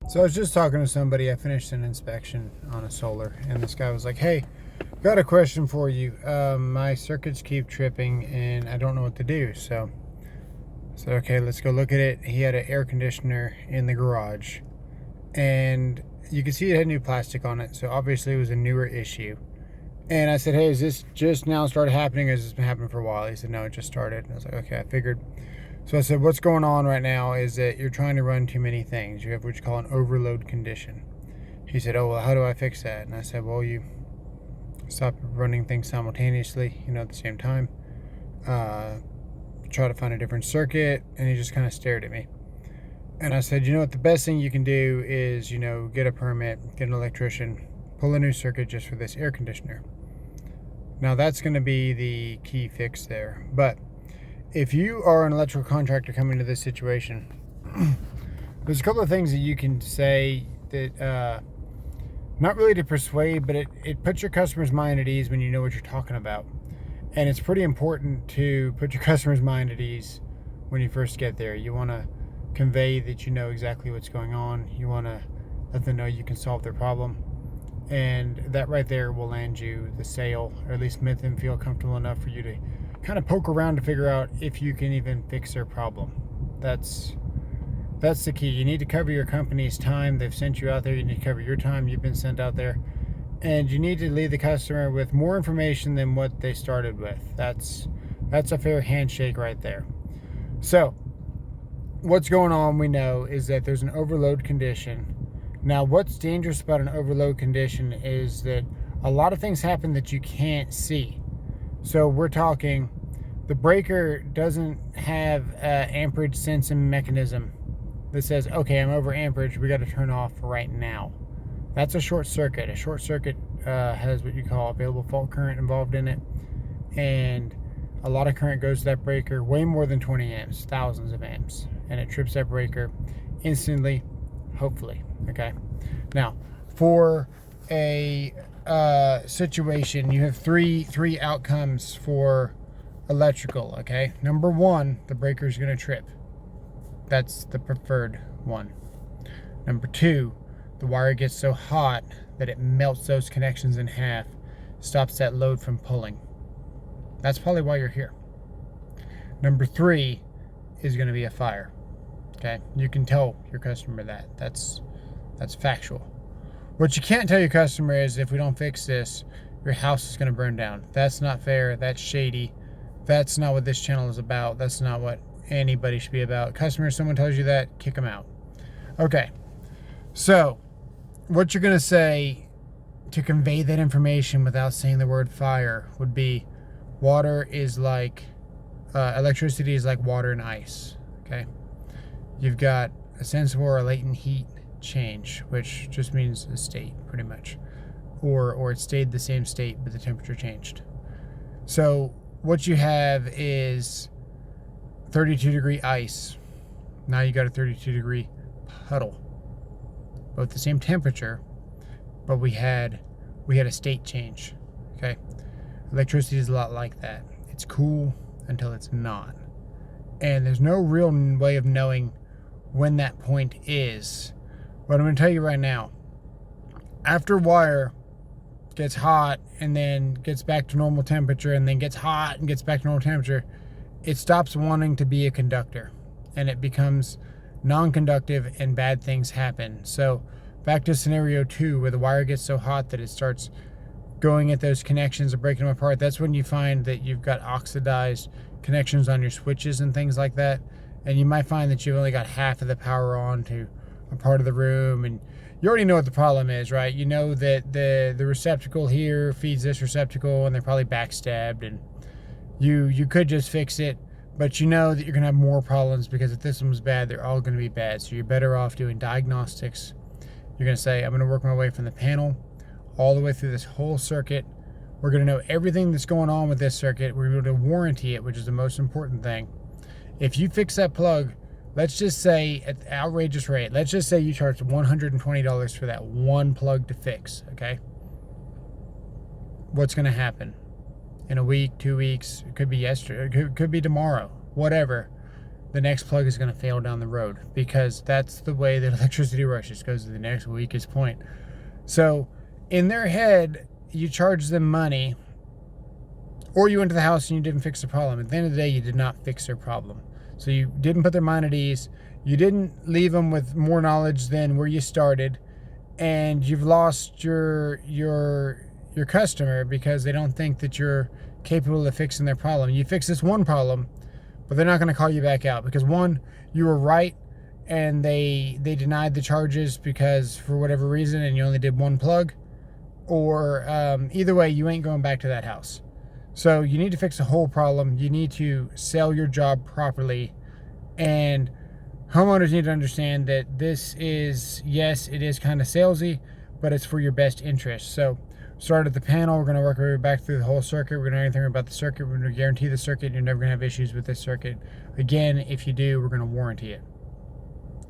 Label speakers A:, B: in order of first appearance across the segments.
A: So I was just talking to somebody. I finished an inspection on a solar, and this guy was like, "Hey, got a question for you. My circuits keep tripping, and I don't know what to do." So I said, "Okay, let's go look at it." He had an air conditioner in the garage, and you could see it had new plastic on it, so obviously it was a newer issue. And I said, "Hey, is this just now started happening, or has this been happening for a while?" He said, "No, it just started." And I was like, "Okay, I figured." So I said, what's going on right now is that you're trying to run too many things. You have what you call an overload condition. He said, oh, well, how do I fix that? And I said, well, you stop running things simultaneously, at the same time. Try to find a different circuit. And he just kind of stared at me. And I said, what the best thing you can do is, get a permit, get an electrician, pull a new circuit just for this air conditioner. Now that's going to be the key fix there. But if you are an electrical contractor coming to this situation, there's a couple of things that you can say that, not really to persuade, but it puts your customer's mind at ease when you know what you're talking about. And it's pretty important to put your customer's mind at ease when you first get there. You want to convey that you know exactly what's going on. You want to let them know you can solve their problem. And that right there will land you the sale, or at least make them feel comfortable enough for you to kind of poke around to figure out if you can even fix their problem. That's the key. You need to cover your company's time. They've sent you out there. You need to cover your time. You've been sent out there. And you need to leave the customer with more information than what they started with. That's a fair handshake right there. So what's going on, we know, is that there's an overload condition. Now, what's dangerous about an overload condition is that a lot of things happen that you can't see. So we're talking, the breaker doesn't have an amperage sensing mechanism that says, okay, I'm over amperage, we got to turn off right now. That's a short circuit. A short circuit has what you call available fault current involved in it. And a lot of current goes to that breaker, way more than 20 amps, thousands of amps. And it trips that breaker instantly, hopefully, okay? Now, for a situation, you have three outcomes for electrical, okay? Number one, the breaker is going to trip. That's the preferred one. Number two, the wire gets so hot that it melts those connections in half, stops that load from pulling. That's probably why you're here. Number three is going to be a fire, okay? You can tell your customer that. That's factual. What you can't tell your customer is, if we don't fix this, your house is going to burn down. That's not fair. That's shady. That's not what this channel is about. That's not what anybody should be about. Customers, someone tells you that, kick them out. Okay. So what you're going to say to convey that information without saying the word fire would be, electricity is like water and ice. Okay. You've got a sensible or a latent heat change, which just means a state, pretty much, or it stayed the same state but the temperature changed. So what you have is 32-degree ice. Now you got a 32-degree puddle, both the same temperature, but we had a state change. Okay, electricity is a lot like that. It's cool until it's not, and there's no real way of knowing when that point is. But I'm going to tell you right now, after wire gets hot and then gets back to normal temperature and then gets hot and gets back to normal temperature, it stops wanting to be a conductor and it becomes non-conductive and bad things happen. So back to scenario 2, where the wire gets so hot that it starts going at those connections and breaking them apart. That's when you find that you've got oxidized connections on your switches and things like that. And you might find that you've only got half of the power on to a part of the room, and you already know what the problem is, right? You know that the receptacle here feeds this receptacle, and they're probably backstabbed, and you could just fix it, but you know that you're gonna have more problems, because if this one's bad, they're all gonna be bad. So you're better off doing diagnostics. You're gonna say, I'm gonna work my way from the panel all the way through this whole circuit. We're gonna know everything that's going on with this circuit. We're able to warranty it, which is the most important thing. If you fix that plug, let's just say, at the outrageous rate, let's just say you charge $120 for that one plug to fix, okay? What's going to happen? In a week, 2 weeks, it could be yesterday, it could be tomorrow, whatever. the next plug is going to fail down the road, because that's the way that electricity works. It goes to the next weakest point. So in their head, you charge them money, or you went to the house and you didn't fix the problem. At the end of the day, you did not fix their problem. So you didn't put their mind at ease. You didn't leave them with more knowledge than where you started, and you've lost your customer because they don't think that you're capable of fixing their problem. You fix this one problem, but they're not going to call you back out because, one, you were right and they denied the charges because for whatever reason, and you only did one plug, or either way, you ain't going back to that house. So you need to fix the whole problem. You need to sell your job properly, and homeowners need to understand that this is, yes, it is kind of salesy, but it's for your best interest. So start at the panel. We're going to work our way back through the whole circuit. We're going to know anything about the circuit. We're going to guarantee the circuit. You're never going to have issues with this circuit. Again, if you do, we're going to warranty it.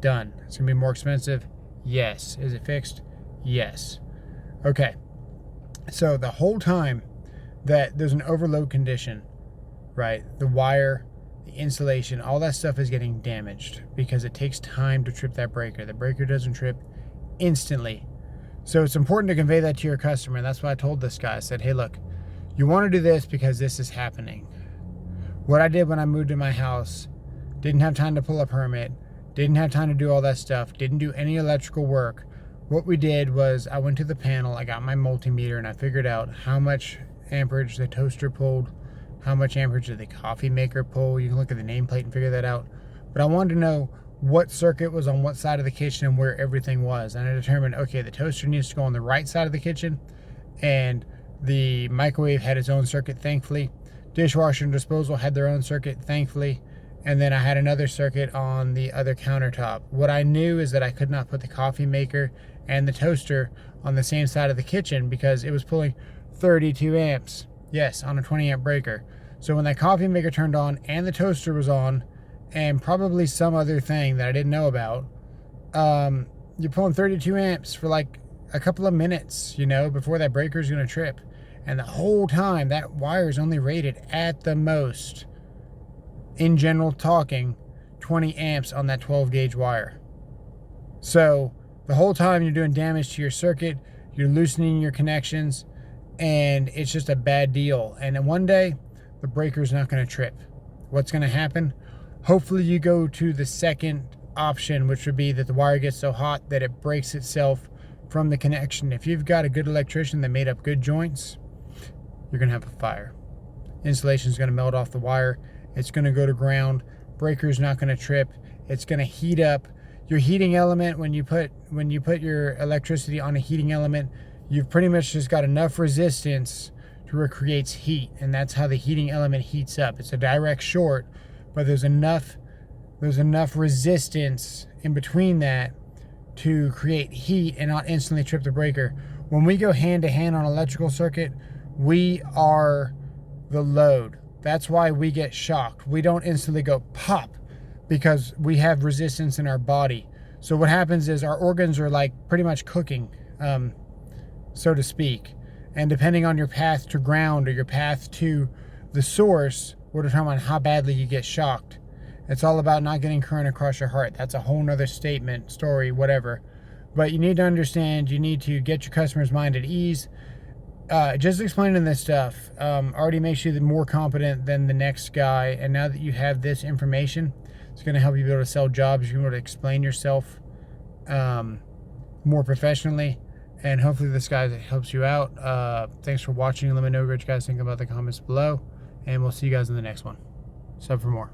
A: Done. It's going to be more expensive. Yes. Is it fixed? Yes. Okay. So the whole time that there's an overload condition, right? The wire, the insulation, all that stuff is getting damaged because it takes time to trip that breaker. The breaker doesn't trip instantly. So it's important to convey that to your customer. And that's why I told this guy. I said, hey, look, you want to do this because this is happening. What I did when I moved to my house, didn't have time to pull a permit, didn't have time to do all that stuff, didn't do any electrical work. What we did was I went to the panel, I got my multimeter, and I figured out how much amperage the toaster pulled, how much amperage did the coffee maker pull. You can look at the nameplate and figure that out. But I wanted to know what circuit was on what side of the kitchen and where everything was. And I determined, okay, the toaster needs to go on the right side of the kitchen, and the microwave had its own circuit, thankfully. Dishwasher and disposal had their own circuit, thankfully. And then I had another circuit on the other countertop. What I knew is that I could not put the coffee maker and the toaster on the same side of the kitchen because it was pulling 32 amps. Yes, on a 20 amp breaker. So when that coffee maker turned on and the toaster was on, and probably some other thing that I didn't know about, you're pulling 32 amps for like a couple of minutes, before that breaker is going to trip. And the whole time, that wire is only rated at the most, in general talking, 20 amps on that 12 gauge wire. So the whole time you're doing damage to your circuit, you're loosening your connections, and it's just a bad deal. And then one day, the breaker's not going to trip. What's going to happen? Hopefully you go to the second option, which would be that the wire gets so hot that it breaks itself from the connection. If you've got a good electrician that made up good joints, you're going to have a fire. Insulation is going to melt off the wire. It's going to go to ground. Breaker's not going to trip. It's going to heat up. Your heating element, when you put your electricity on a heating element, you've pretty much just got enough resistance to where it creates heat, and that's how the heating element heats up. It's a direct short, but there's enough resistance in between that to create heat and not instantly trip the breaker. When we go hand to hand on an electrical circuit, we are the load. That's why we get shocked. We don't instantly go pop because we have resistance in our body. So what happens is our organs are like pretty much cooking, so to speak. And depending on your path to ground or your path to the source will determine how badly you get shocked. It's all about not getting current across your heart. That's a whole nother statement, story, whatever. But you need to understand, you need to get your customer's mind at ease. Just explaining this stuff already makes you more competent than the next guy. And now that you have this information, it's going to help you be able to sell jobs. You're going to be able to explain yourself more professionally. And hopefully this guy helps you out. Thanks for watching. Let me know what you guys think about the comments below. And we'll see you guys in the next one. Sub for more.